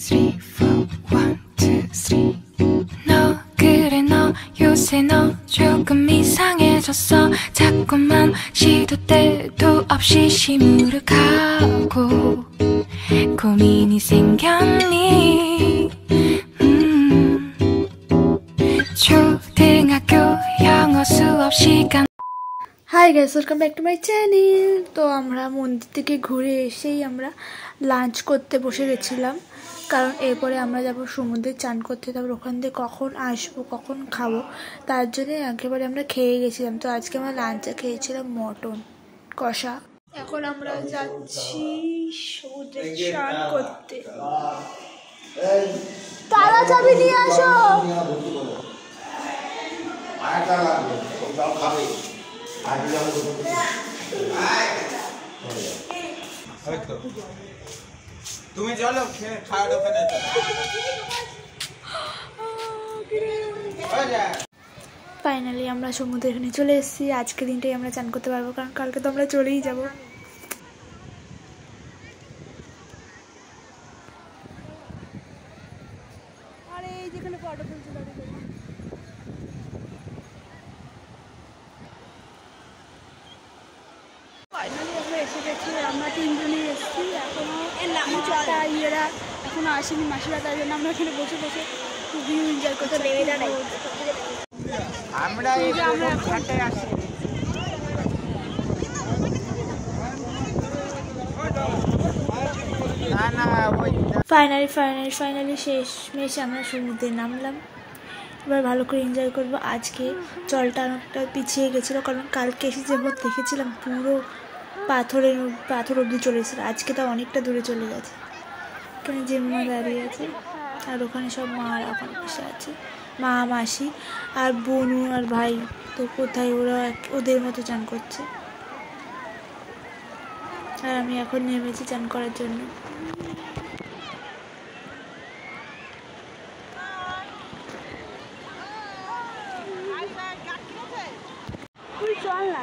three, four, 1, 2, 3. 너 그래 너 요새 너 조금 이상해졌어. 자꾸만 시도 때도 없이 시무룩하고 고민이 생겼니? 초등학교 영어 수업 시간. Hi guys, welcome back to my channel. তো আমরা মন্দির থেকে ঘুরে এসেই আমরা লাঞ্চ করতে বসে গেছিলাম, কারণ এরপরে আমরা যাব সমুদ্রে চান করতে। তারপর ওখান থেকে কখন আসবো কখন খাবো তার জন্য একেবারে আমরা খেয়ে গেছিলাম। তো আজকে আমরা লাঞ্চে খেয়েছিলাম মটন কষা। এখন আমরা যাচ্ছি সমুদ্রে চান করতে। তারা চাবি নিয়ে আসো। তুমি চলো খাওয়া দোকানে ফাইনালি আমরা সমুদ্রে এখানে চলে এসেছি। আজকের দিনটাই আমরা চান করতে পারবো, কারণ কালকে তো আমরা চলেই যাব। আরে এই যেখানে ফটো তুলছিল ফাইনালি আমরা এসে গেছি। আমরা তিনজনেই এসেছি, এখনো ইয়েরা এখনো আসেনি মাসিরা, তাই জন্য আমরা এখানে বসে বসে খুবই এনজয় করতে আমরা আসি। ফাইনালি শেষমেশ আমরা সমুদ্রে নামলাম। এবার ভালো করে এনজয় করবো। আজকে জলটা অনেকটা পিছিয়ে গেছিলো, কারণ কালকে এসে যেমন দেখেছিলাম পুরো পাথর অবধি চলে এসেছিলো। আজকে তো অনেকটা দূরে চলে গেছে। এখানে জেম্মা দাঁড়িয়ে আছে, আর ওখানে সব মারা ওখানে বসে আছে, মা মাসি আর বোনু আর ভাই। তো কোথায় ওরা ওদের মতো চান করছে, আর আমি এখন নেমেছি চান করার জন্য। চল না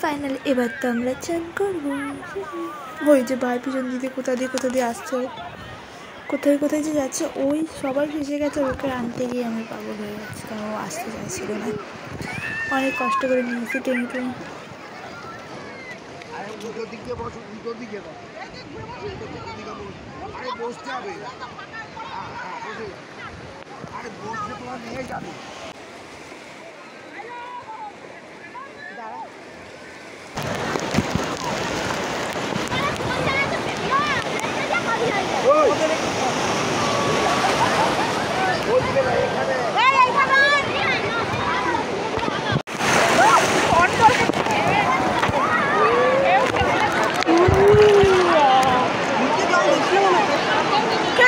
ফাইনালি এবার তো আমরা চান করবো। ওই যে ভাই পিছন দিকে কোথা দিয়ে আসছে, কোথায় যে যাচ্ছে, ওই সবাই ভেসে গেছে। ওকে আনতে গিয়ে আমি পাগল হয়ে যাচ্ছি, কারণ ও আসতে চাইছিল না। অনেক কষ্ট করে নিয়েছি টেনে টেনে।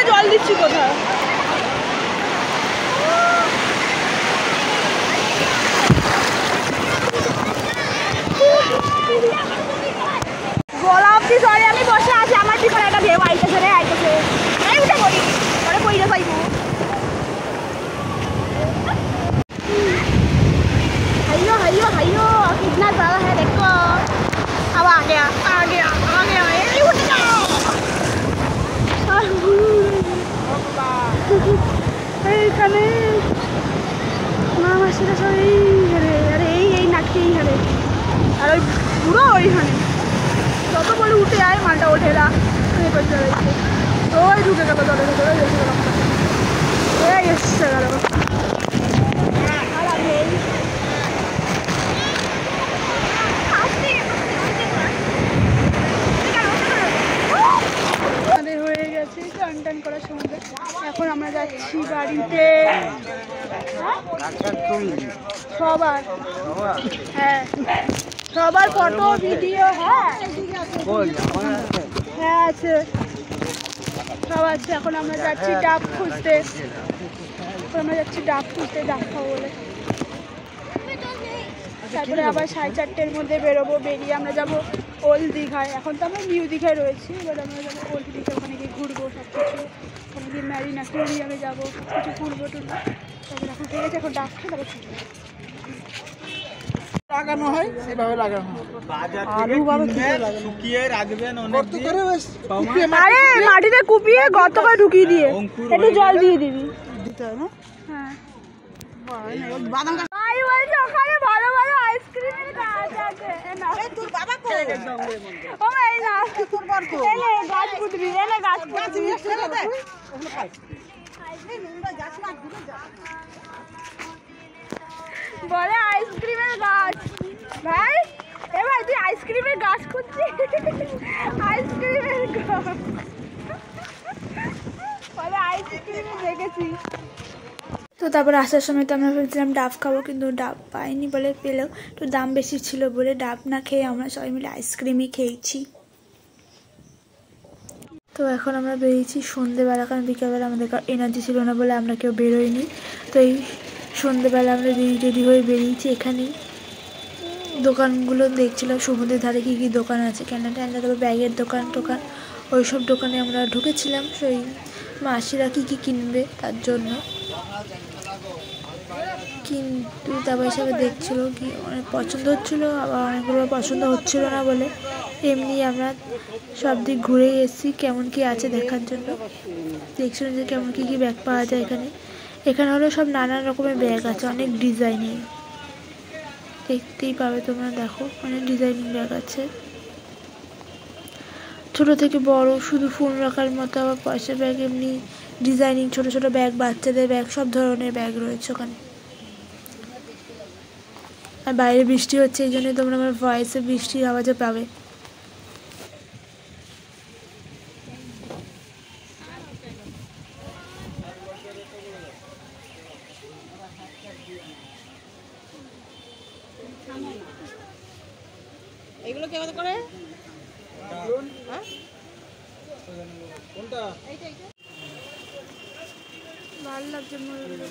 জল দিচ্ছি কোথায়? গোলাপ দি সরে আমি বসে আছি, আমার দিকে একটা ভেব আইতেছে রে, আইতেছে এই উঠে পড়ি পরে কইরে যাইবো। हाइयो कितना ज़्यादा है देखो। अब आ गया ये उठ जाओ। এইখানে মা মাসিরা সব এইখানে, আরে এই নাকটি এইখানে, আর ওই পুরো ওইখানে যত বলে উঠে আয় মালটা ওঠে না। ওই ঢুকে গেল জলের ভিতরে, এসে গেল। হয়ে গেছে টান করার সময়। এখন আমরা যাচ্ছি বাড়িতে। সবার হ্যাঁ সবার ফটো ভিডিও হ্যাঁ হ্যাঁ আছে সব আছে। এখন আমরা যাচ্ছি ডাব খুঁজতে, ডাব খাবো বলে। তারপরে আবার 4:30-র মধ্যে বেরোবো, বেরিয়ে আমরা যাবো ওল্ড দীঘায়। এখন তো আমরা নিউ দীঘায় রয়েছি, এবার আমরা যাবো ওল্ড দীঘা, ওখানে গিয়ে ঘুরবো সব কিছু, ওখানে গিয়ে ম্যারিনা অ্যাকোয়ারিয়ামে যাবো, কিছু ঘুরবো টুরবো। তারপরে এখন ঠিক আছে, এখন ডাব খেয়ে তারপর ছুটবো। লাগানো হয় সেভাবে লাগানো হয়। আরে মাটিতে কুপিয়ে গর্ত করে ঢুকিয়ে দিয়ে একটু জল দিয়ে দিবি, দিতে হয় না? হ্যাঁ বাদাম গাছ ওখানে ভালো ভালো আইসক্রিমের গাছ আছে। তোর বাবা কোথায়? ও এই না তোর বর তো এনে গাছ পুঁতবি, এনে গাছ পুঁতবি বলে আইসক্রিমের গাছ। ভাই এ ভাই তুই আইসক্রিমের গাছ খুঁজছিস? আইসক্রিমের গাছ বলে আইসক্রিমে দেখেছি। তো তারপর আসার সময় তো আমরা ভেবেছিলাম ডাব খাবো, কিন্তু ডাব পাইনি বলে, পেলেও একটু দাম বেশি ছিল বলে ডাব না খেয়ে আমরা সবাই মিলে আইসক্রিমই খেয়েছি। তো এখন আমরা বেরিয়েছি সন্ধ্যেবেলা, কারণ বিকেলবেলা আমাদের এনার্জি ছিল না বলে আমরা কেউ বেরোইনি। তো এই সন্ধ্যেবেলা আমরা রেডি হয়ে বেরিয়েছি। এখানেই দোকানগুলো দেখছিলাম, সমুদ্রের ধারে কী কী দোকান আছে, ক্যান্ডা ট্যান্ডা, তারপর ব্যাগের দোকান টোকান, ওই সব দোকানে আমরা ঢুকেছিলাম। সেই মাসিরা কী কী কিনবে তার জন্য, কিন্তু তারপর হিসাবে দেখছিলো কি অনেক পছন্দ হচ্ছিলো, আবার অনেকগুলো পছন্দ হচ্ছিল না বলে এমনি আমরা সব দিক ঘুরে এসেছি কেমন কি আছে দেখার জন্য। দেখছিলাম যে কেমন কী কী ব্যাগ পাওয়া যায় এখানে। এখানে হলো সব নানান রকমের ব্যাগ আছে, অনেক ডিজাইনিং, দেখতেই পাবে তোমরা, দেখো অনেক ডিজাইনিং ব্যাগ আছে, ছোট থেকে বড়, শুধু ফুল রাখার মতো, আবার পয়সার ব্যাগ, এমনি ডিজাইনিং ছোট ছোট ব্যাগ, বাচ্চাদের ব্যাগ, সব ধরনের ব্যাগ রয়েছে ওখানে। আর বাইরে বৃষ্টি হচ্ছে, এই জন্যই তোমরা আমার ভয়েসে বৃষ্টির আওয়াজে পাবে। এগুলো কেমন করে? কোনটা? ভালো লাগছে ময়ূরগুলো।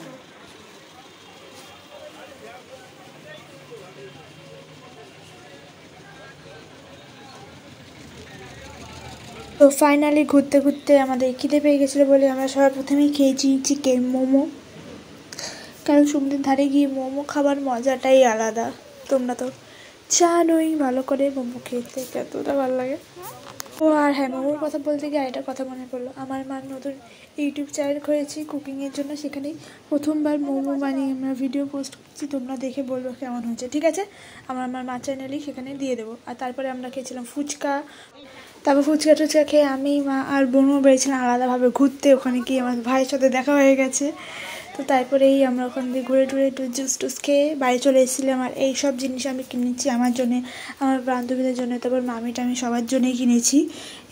তো ফাইনালি ঘুরতে ঘুরতে আমাদের খিদে পেয়ে গেছিলো বলে আমরা সবার প্রথমেই খেয়েছি চিকেন মোমো, কারণ সমুদ্রের ধারে গিয়ে মোমো খাবার মজাটাই আলাদা। তোমরা তো জানোই ভালো করে মোমো খেতে কতটা ভালো লাগে। ও আর হ্যাঁ, মোমোর কথা বলতে গিয়ে আরেকটা কথা মনে পড়লো, আমার মা নতুন ইউটিউব চ্যানেল করেছি কুকিংয়ের জন্য, সেখানেই প্রথমবার মোমো বানিয়ে আমরা ভিডিও পোস্ট করছি, তোমরা দেখে বলবো কেমন হয়েছে, ঠিক আছে? আমার মা চ্যানেলেই সেখানে দিয়ে দেবো। আর তারপরে আমরা খেয়েছিলাম ফুচকা, তারপর ফুচকা টুচকা খেয়ে আমি, মা আর বোনও বেরিয়েছিলাম আলাদাভাবে ঘুরতে। ওখানে গিয়ে আমার ভাইয়ের সাথে দেখা হয়ে গেছে। তো তারপরেই আমরা ওখান দিয়ে ঘুরে টুরে একটু জুস টুস খেয়ে বাড়ি চলে এসেছিলাম। আর এই সব জিনিস আমি কিনেছি আমার জন্যে, আমার বান্ধবীদের জন্য, তারপর মামি টামি সবার জন্যই কিনেছি।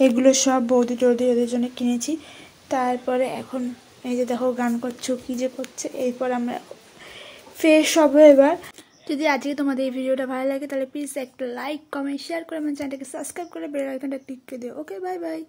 এগুলো সব বৌদি টৌদি ওদের জন্য কিনেছি। তারপরে এখন এই যে দেখো গান করছো, কী যে করছে। এরপর আমরা ফ্রেশ হবো এবার। যদি আজকে তোমাদের এই ভিডিওটা ভালো লাগে তাহলে প্লিজ একটা লাইক কমেন্ট শেয়ার করে আমার চ্যানেলটাকে সাবস্ক্রাইব করে বেল আইকনটা ক্লিক করে দিও। ওকে, বাই বাই।